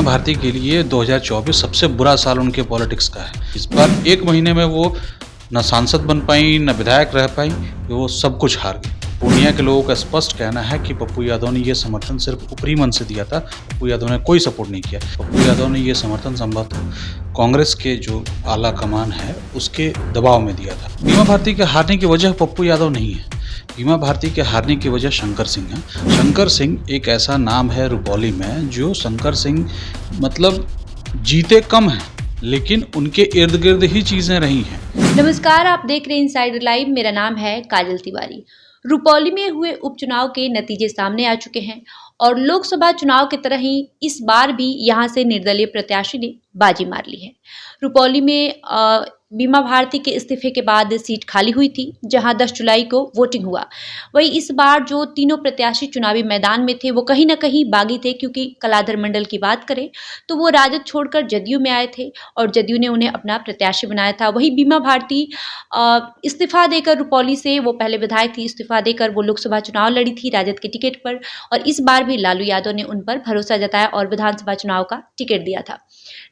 भारती के लिए 2024 सबसे बुरा साल उनके पॉलिटिक्स का है। इस बार 1 महीने में वो न सांसद बन पाई, न विधायक रह पाई, वो सब कुछ हार गई। पूर्णिया के लोगों का स्पष्ट कहना है कि पप्पू यादव ने ये समर्थन सिर्फ ऊपरी मन से दिया था। पप्पू यादव ने कोई सपोर्ट नहीं किया। पप्पू यादव ने ये समर्थन संभवतः कांग्रेस के जो आला कमान है उसके दबाव में दिया था। बीमा भारती के हारने की वजह पप्पू यादव नहीं है। बीमा भारती के हारने की वजह शंकर सिंह है। शंकर सिंह एक ऐसा नाम है रुपौली में, जो शंकर सिंह मतलब जीते कम हैं, लेकिन उनके इर्द गिर्द ही चीजें रही हैं। नमस्कार, आप देख रहे हैं इनसाइडर लाइव। मेरा नाम है काजल तिवारी। रुपौली में हुए उपचुनाव के नतीजे सामने आ चुके हैं और लोकसभा चुनाव की तरह ही इस बार भी यहां से निर्दलीय प्रत्याशी ने बाजी मार ली है। रुपौली में बीमा भारती के इस्तीफे के बाद सीट खाली हुई थी, जहां 10 जुलाई को वोटिंग हुआ। वहीं इस बार जो तीनों प्रत्याशी चुनावी मैदान में थे वो कहीं ना कहीं बागी थे, क्योंकि कलाधर मंडल की बात करें तो वो राजद छोड़कर जदयू में आए थे और जदयू ने उन्हें अपना प्रत्याशी बनाया था। वहीं बीमा भारती इस्तीफा देकर, रुपौली से वो पहले विधायक थी, इस्तीफा देकर वो लोकसभा चुनाव लड़ी थी राजद के टिकट पर, और इस बार भी लालू यादव ने उन पर भरोसा जताया और विधानसभा चुनाव का टिकट दिया था।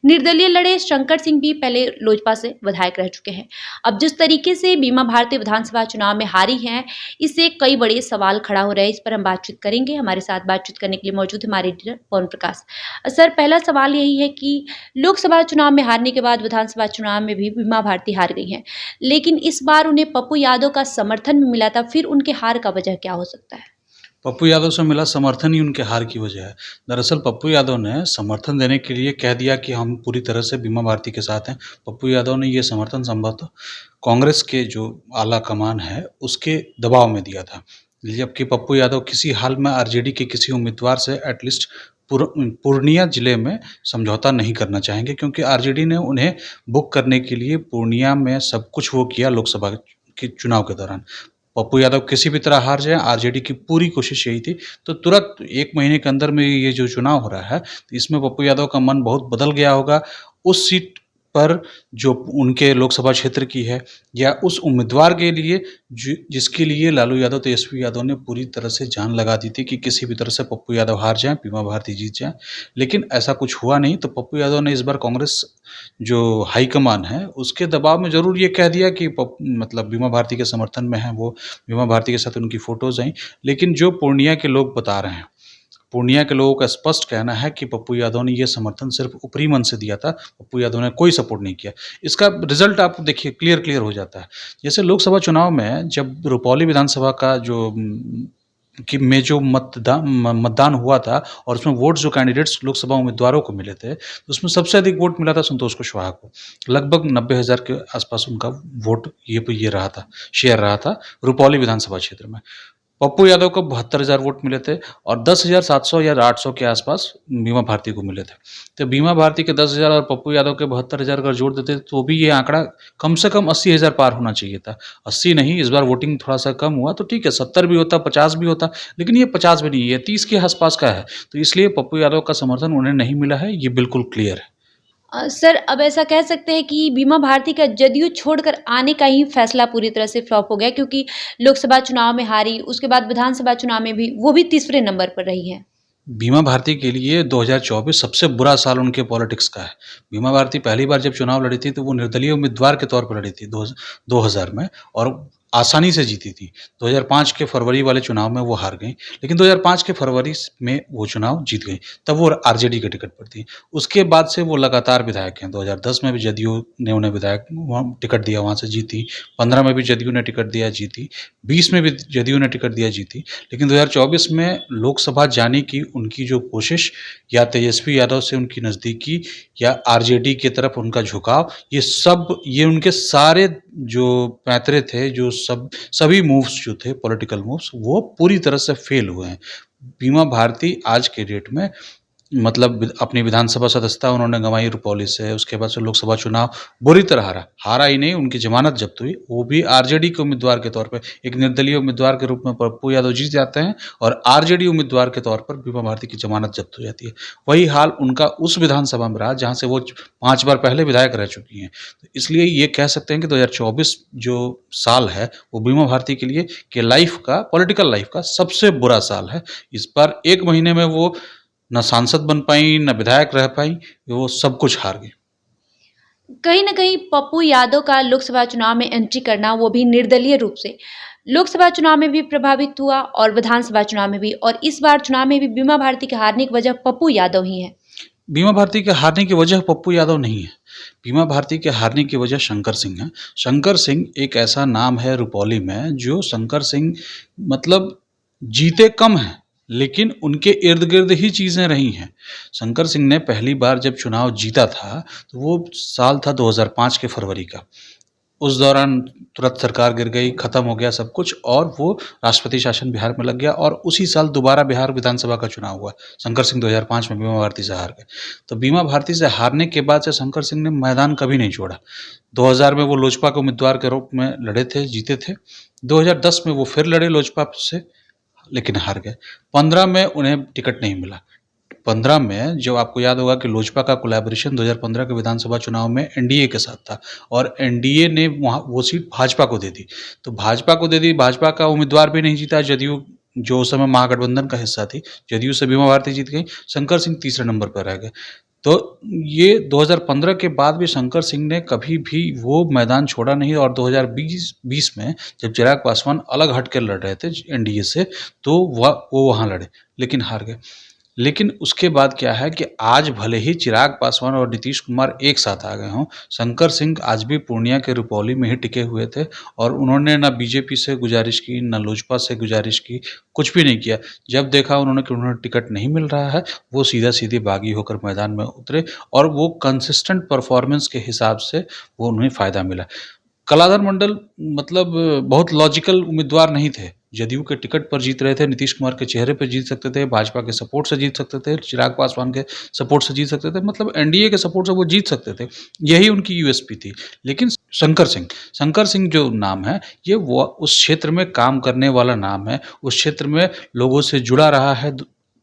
निर्दलीय लड़े शंकर सिंह भी पहले लोजपा से विधायक रह चुके हैं। अब जिस तरीके से बीमा भारती विधानसभा चुनाव में हारी हैं, इससे कई बड़े सवाल खड़ा हो रहे हैं। इस पर हम बातचीत करेंगे। हमारे साथ बातचीत करने के लिए मौजूद है हमारे एडिटर पवन प्रकाश। सर, पहला सवाल यही है कि लोकसभा चुनाव में हारने के बाद विधानसभा चुनाव में भी बीमा भारती हार गई हैं, लेकिन इस बार उन्हें पप्पू यादव का समर्थन भी मिला था। फिर उनके हार का वजह क्या हो सकता है? पप्पू यादव से मिला समर्थन ही उनके हार की वजह है। दरअसल पप्पू यादव ने समर्थन देने के लिए कह दिया कि हम पूरी तरह से बीमा भारती के साथ हैं। पप्पू यादव ने ये समर्थन संभवतः कांग्रेस के जो आला कमान है उसके दबाव में दिया था, जबकि पप्पू यादव किसी हाल में आरजेडी के किसी उम्मीदवार से एटलीस्ट पूर्णिया जिले में समझौता नहीं करना चाहेंगे, क्योंकि आरजेडी ने उन्हें बुक करने के लिए पूर्णिया में सब कुछ वो किया लोकसभा के चुनाव के दौरान। पप्पू यादव किसी भी तरह हार जाए, आरजेडी की पूरी कोशिश यही थी। तो तुरंत 1 महीने के अंदर में ये जो चुनाव हो रहा है, तो इसमें पप्पू यादव का मन बहुत बदल गया होगा। उस सीट पर जो उनके लोकसभा क्षेत्र की है, या उस उम्मीदवार के लिए जिसके लिए लालू यादव, तेजस्वी यादव ने पूरी तरह से जान लगा दी थी कि किसी भी तरह से पप्पू यादव हार जाएँ, बीमा भारती जीत जाए। लेकिन ऐसा कुछ हुआ नहीं। तो पप्पू यादव ने इस बार कांग्रेस जो हाईकमान है उसके दबाव में ज़रूर ये कह दिया कि मतलब बीमा भारती के समर्थन में हैं वो, बीमा भारती के साथ उनकी फ़ोटोज़ आई। लेकिन जो पूर्णिया के लोग बता रहे हैं, पूर्णिया के लोगों का स्पष्ट कहना है कि पप्पू यादव ने ये समर्थन सिर्फ ऊपरी मन से दिया था। पप्पू यादव ने कोई सपोर्ट नहीं किया। इसका रिजल्ट आप देखिए क्लियर हो जाता है। जैसे लोकसभा चुनाव में जब रुपौली विधानसभा का जो मतदान हुआ था और उसमें वोट जो कैंडिडेट्स लोकसभा उम्मीदवारों को मिले थे, तो उसमें सबसे अधिक वोट मिला था संतोष कुशवाहा को। लगभग 90,000 के आसपास उनका वोट ये रहा था, शेयर रहा था रुपौली विधानसभा क्षेत्र में। पप्पू यादव को 72,000 वोट मिले थे और 10,700 या 800 के आसपास बीमा भारती को मिले थे। तो बीमा भारती के 10,000 और पप्पू यादव के 72,000 अगर जोड़ देते तो भी ये आंकड़ा कम से कम 80,000 पार होना चाहिए था। 80 नहीं, इस बार वोटिंग थोड़ा सा कम हुआ तो ठीक है, 70 भी होता, 50 भी होता, लेकिन ये 50 भी नहीं है, ये 30 के आसपास का है। तो इसलिए पप्पू यादव का समर्थन उन्हें नहीं मिला है, ये बिल्कुल क्लियर है। सर, अब ऐसा कह सकते हैं कि बीमा भारती का जदयू छोड़कर आने का ही फैसला पूरी तरह से फ्लॉप हो गया, क्योंकि लोकसभा चुनाव में हारी, उसके बाद विधानसभा चुनाव में भी वो भी तीसरे नंबर पर रही है। बीमा भारती के लिए 2024 सबसे बुरा साल उनके पॉलिटिक्स का है। बीमा भारती पहली बार जब चुनाव लड़ी थी तो वो निर्दलीय उम्मीदवार के तौर पर लड़ी थी 2000 में, और आसानी से जीती थी। 2005 के फरवरी वाले चुनाव में वो हार गईं, लेकिन 2005 के फरवरी में वो चुनाव जीत गईं, तब वो आरजेडी के टिकट पर थी। उसके बाद से वो लगातार विधायक हैं। 2010 में भी जदयू ने उन्हें विधायक वहाँ टिकट दिया, वहाँ से जीती। 15 में भी जदयू ने टिकट दिया, जीती। 20 में भी जदयू ने टिकट दिया, जीती। लेकिन 2024 में लोकसभा जाने की उनकी जो कोशिश, या तेजस्वी यादव से उनकी नज़दीकी, या आरजेडी की तरफ उनका झुकाव, ये उनके सारे जो पैंतरे थे, जो सभी मूव्स जो थे, पॉलिटिकल मूव्स, वो पूरी तरह से फेल हुए हैं। बीमा भारती आज के डेट में मतलब अपनी विधानसभा सदस्यता उन्होंने गंवाई रुपौली से, उसके बाद से लोकसभा चुनाव बुरी तरह हारा ही नहीं, उनकी जमानत जब्त हुई, वो भी आरजेडी के उम्मीदवार के तौर पे। एक निर्दलीय उम्मीदवार के रूप में पप्पू यादव जीत जाते हैं और आरजेडी उम्मीदवार के तौर पर बीमा भारती की जमानत जब्त हो जाती है। वही हाल उनका उस विधानसभा में रहा जहाँ से वो 5 बार पहले विधायक रह चुकी हैं। तो इसलिए ये कह सकते हैं कि 2024 जो साल है वो बीमा भारती के लिए पॉलिटिकल लाइफ का सबसे बुरा साल है। इस बार 1 महीने में वो ना सांसद बन पाईं, ना विधायक रह पाईं, वो सब कुछ हार गईं। कहीं न कहीं पप्पू यादव का लोकसभा चुनाव में एंट्री करना, वो भी निर्दलीय रूप से, लोकसभा चुनाव में भी प्रभावित हुआ और विधानसभा चुनाव में भी, और इस बार चुनाव में भी बीमा भारती के हारने की वजह पप्पू यादव ही हैं। बीमा भारती के हारने की वजह पप्पू यादव नहीं है। बीमा भारती के हारने की वजह शंकर सिंह है। शंकर सिंह एक ऐसा नाम है रुपौली में, जो शंकर सिंह मतलब जीते कम हैं, लेकिन उनके इर्द-गिर्द ही चीज़ें रही हैं। शंकर सिंह ने पहली बार जब चुनाव जीता था, तो वो साल था 2005 के फरवरी का। उस दौरान तुरंत सरकार गिर गई, खत्म हो गया सब कुछ और वो राष्ट्रपति शासन बिहार में लग गया और उसी साल दोबारा बिहार विधानसभा का चुनाव हुआ। शंकर सिंह 2005 में बीमा भारती से हार गए। तो बीमा भारती से हारने के बाद से शंकर सिंह ने मैदान कभी नहीं छोड़ा। 2000 में वो लोजपा के उम्मीदवार के रूप में लड़े थे, जीते थे। 2010 में वो फिर लड़े लोजपा से, लेकिन हार गए। 15 में उन्हें टिकट नहीं मिला। 15 में जो आपको याद होगा कि लोजपा का कोलैबोरेशन 2015 के विधानसभा चुनाव में एनडीए के साथ था और एनडीए ने वहाँ वो सीट भाजपा को दे दी। तो भाजपा को दे दी, भाजपा का उम्मीदवार भी नहीं जीता, जदयू जो उस समय महागठबंधन का हिस्सा थी, जदयू से बीमा भारती जीत गई, शंकर सिंह तीसरे नंबर पर रह गए। तो ये 2015 के बाद भी शंकर सिंह ने कभी भी वो मैदान छोड़ा नहीं और 2020 में जब चिराग पासवान अलग हट के लड़ रहे थे एनडीए से, तो वो वहाँ लड़े, लेकिन हार गए। लेकिन उसके बाद क्या है कि आज भले ही चिराग पासवान और नीतीश कुमार एक साथ आ गए हों, शंकर सिंह आज भी पूर्णिया के रुपौली में ही टिके हुए थे और उन्होंने ना बीजेपी से गुजारिश की, ना लोजपा से गुजारिश की, कुछ भी नहीं किया। जब देखा उन्होंने कि उन्हें टिकट नहीं मिल रहा है, वो सीधा-सीधी बागी होकर मैदान में उतरे और वो कंसिस्टेंट परफॉर्मेंस के हिसाब से वो उन्हें फ़ायदा मिला। कलाधर मंडल मतलब बहुत लॉजिकल उम्मीदवार नहीं थे। जदयू के टिकट पर जीत रहे थे, नीतीश कुमार के चेहरे पे जीत सकते थे, भाजपा के सपोर्ट से जीत सकते थे, चिराग पासवान के सपोर्ट से जीत सकते थे, मतलब एनडीए के सपोर्ट से वो जीत सकते थे। यही उनकी यूएसपी थी। लेकिन शंकर सिंह जो नाम है, ये वो उस क्षेत्र में काम करने वाला नाम है, उस क्षेत्र में लोगों से जुड़ा रहा है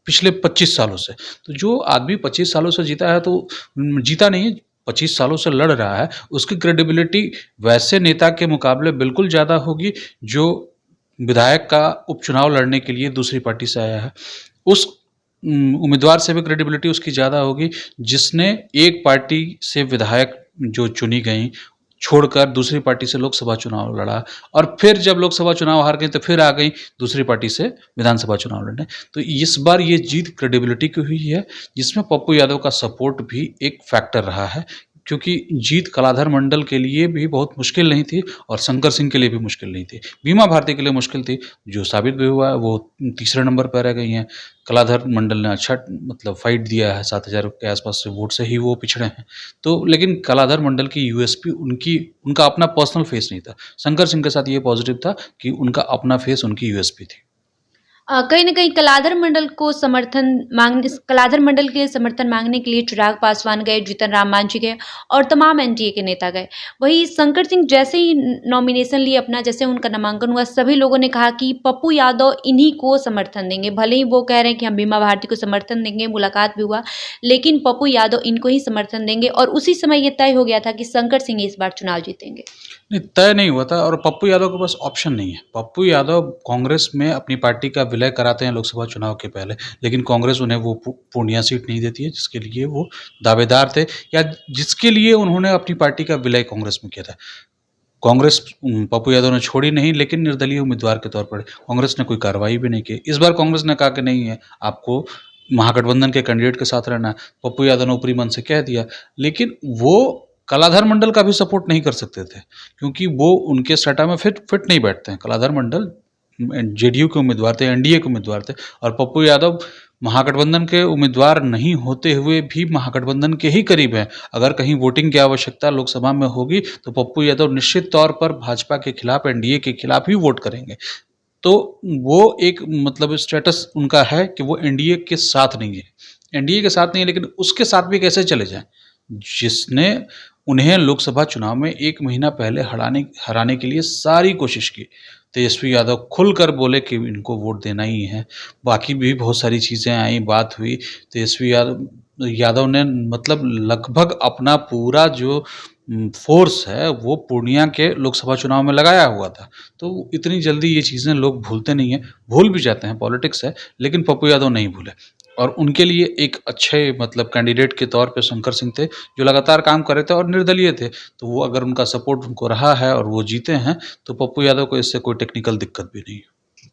पिछले 25 सालों से। तो जो आदमी 25 सालों से जीता है तो जीता नहीं है, 25 सालों से लड़ रहा है, उसकी क्रेडिबिलिटी वैसे नेता के मुकाबले बिल्कुल ज़्यादा होगी जो विधायक का उपचुनाव लड़ने के लिए दूसरी पार्टी से आया है। उस उम्मीदवार से भी क्रेडिबिलिटी उसकी ज़्यादा होगी जिसने एक पार्टी से विधायक जो चुनी गईं, छोड़कर दूसरी पार्टी से लोकसभा चुनाव लड़ा और फिर जब लोकसभा चुनाव हार गईं तो फिर आ गईं दूसरी पार्टी से विधानसभा चुनाव लड़ने। तो इस बार ये जीत क्रेडिबिलिटी की हुई है, जिसमें पप्पू यादव का सपोर्ट भी एक फैक्टर रहा है, क्योंकि जीत कलाधर मंडल के लिए भी बहुत मुश्किल नहीं थी और शंकर सिंह के लिए भी मुश्किल नहीं थी। बीमा भारती के लिए मुश्किल थी, जो साबित भी हुआ है, वो तीसरे नंबर पर रह गई हैं। कलाधर मंडल ने अच्छा मतलब फ़ाइट दिया है, 7,000 के आसपास से वोट से ही वो पिछड़े हैं। तो लेकिन कलाधर मंडल की यूएसपी उनका अपना पर्सनल फेस नहीं था। शंकर सिंह के साथ ये पॉज़िटिव था कि उनका अपना फेस उनकी यूएसपी थी। कहीं न कहीं कलाधर मंडल के समर्थन माँगने के लिए चिराग पासवान गए, जीतन राम मांझी गए और तमाम एनडीए के नेता गए। वहीं शंकर सिंह जैसे ही नॉमिनेशन लिए अपना, जैसे उनका नामांकन हुआ, सभी लोगों ने कहा कि पप्पू यादव इन्हीं को समर्थन देंगे। भले ही वो कह रहे हैं कि हम बीमा भारती को समर्थन देंगे, मुलाकात भी हुआ, लेकिन पप्पू यादव इनको ही समर्थन देंगे और उसी समय ये तय हो गया था कि शंकर सिंह इस बार चुनाव जीतेंगे। नहीं, तय नहीं हुआ था और पप्पू यादव के पास ऑप्शन नहीं है। पप्पू यादव कांग्रेस में अपनी पार्टी का विलय कराते हैं लोकसभा चुनाव के पहले, लेकिन कांग्रेस उन्हें वो पूर्णिया सीट नहीं देती है, जिसके लिए वो दावेदार थे या जिसके लिए उन्होंने अपनी पार्टी का विलय कांग्रेस में किया था। कांग्रेस पप्पू यादव ने छोड़ी नहीं, लेकिन निर्दलीय उम्मीदवार के तौर पर कांग्रेस ने कोई कार्रवाई भी नहीं की। इस बार कांग्रेस ने कहा कि नहीं है, आपको महागठबंधन के कैंडिडेट के साथ रहना है। पप्पू यादव ने ऊपरी मन से कह दिया, लेकिन वो कलाधर मंडल का भी सपोर्ट नहीं कर सकते थे, क्योंकि वो उनके सटा में फिट नहीं बैठते हैं। कलाधर मंडल जेडीयू के उम्मीदवार थे, एनडीए के उम्मीदवार थे और पप्पू यादव महागठबंधन के उम्मीदवार नहीं होते हुए भी महागठबंधन के ही करीब हैं। अगर कहीं वोटिंग की आवश्यकता लोकसभा में होगी तो पप्पू यादव निश्चित तौर पर भाजपा के खिलाफ, एनडीए के खिलाफ ही वोट करेंगे। तो वो एक मतलब स्टेटस उनका है कि वो एनडीए के साथ नहीं है। एनडीए के साथ नहीं है, लेकिन उसके साथ भी कैसे चले जाएँ? जिसने उन्हें लोकसभा चुनाव में 1 महीना पहले हराने के लिए सारी कोशिश की। तेजस्वी यादव खुलकर बोले कि इनको वोट देना ही है। बाकी भी बहुत सारी चीज़ें आई, बात हुई। तेजस्वी यादव ने मतलब लगभग अपना पूरा जो फ़ोर्स है वो पूर्णिया के लोकसभा चुनाव में लगाया हुआ था। तो इतनी जल्दी ये चीज़ें लोग भूलते नहीं हैं, भूल भी जाते हैं, पॉलिटिक्स है, लेकिन पप्पू यादव नहीं भूले। और उनके लिए एक अच्छे मतलब कैंडिडेट के तौर पे शंकर सिंह थे, जो लगातार काम कर रहे थे और निर्दलीय थे। तो वो अगर उनका सपोर्ट उनको रहा है और वो जीते हैं, तो पप्पू यादव को इससे कोई टेक्निकल दिक्कत भी नहीं है।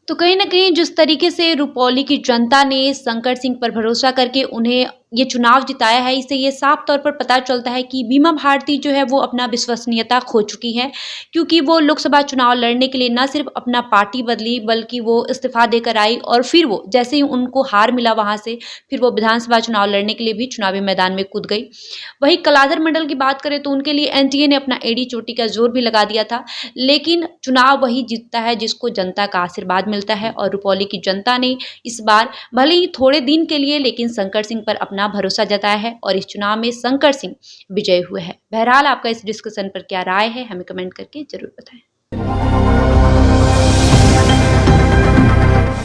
तो कहीं न कहीं जिस तरीके से रुपौली की जनता ने शंकर सिंह पर भरोसा करके उन्हें ये चुनाव जिताया है, इससे ये साफ तौर पर पता चलता है कि बीमा भारती जो है वो अपना विश्वसनीयता खो चुकी है। क्योंकि वो लोकसभा चुनाव लड़ने के लिए ना सिर्फ अपना पार्टी बदली बल्कि वो इस्तीफ़ा देकर आई और फिर वो जैसे ही उनको हार मिला वहाँ से, फिर वो विधानसभा चुनाव लड़ने के लिए भी चुनावी मैदान में कूद गई। वहीं कलाधर मंडल की बात करें तो उनके लिए एनडीए ने अपना एड़ी चोटी का ज़ोर भी लगा दिया था। लेकिन चुनाव वही जीतता है जिसको जनता का आशीर्वाद मिलता है और रुपौली की जनता ने इस बार भले ही थोड़े दिन के लिए लेकिन शंकर सिंह पर अपना भरोसा जताया है और इस चुनाव में शंकर सिंह विजयी हुए हैं। बहरहाल आपका इस डिस्कशन पर क्या राय है हमें कमेंट करके जरूर बताएं।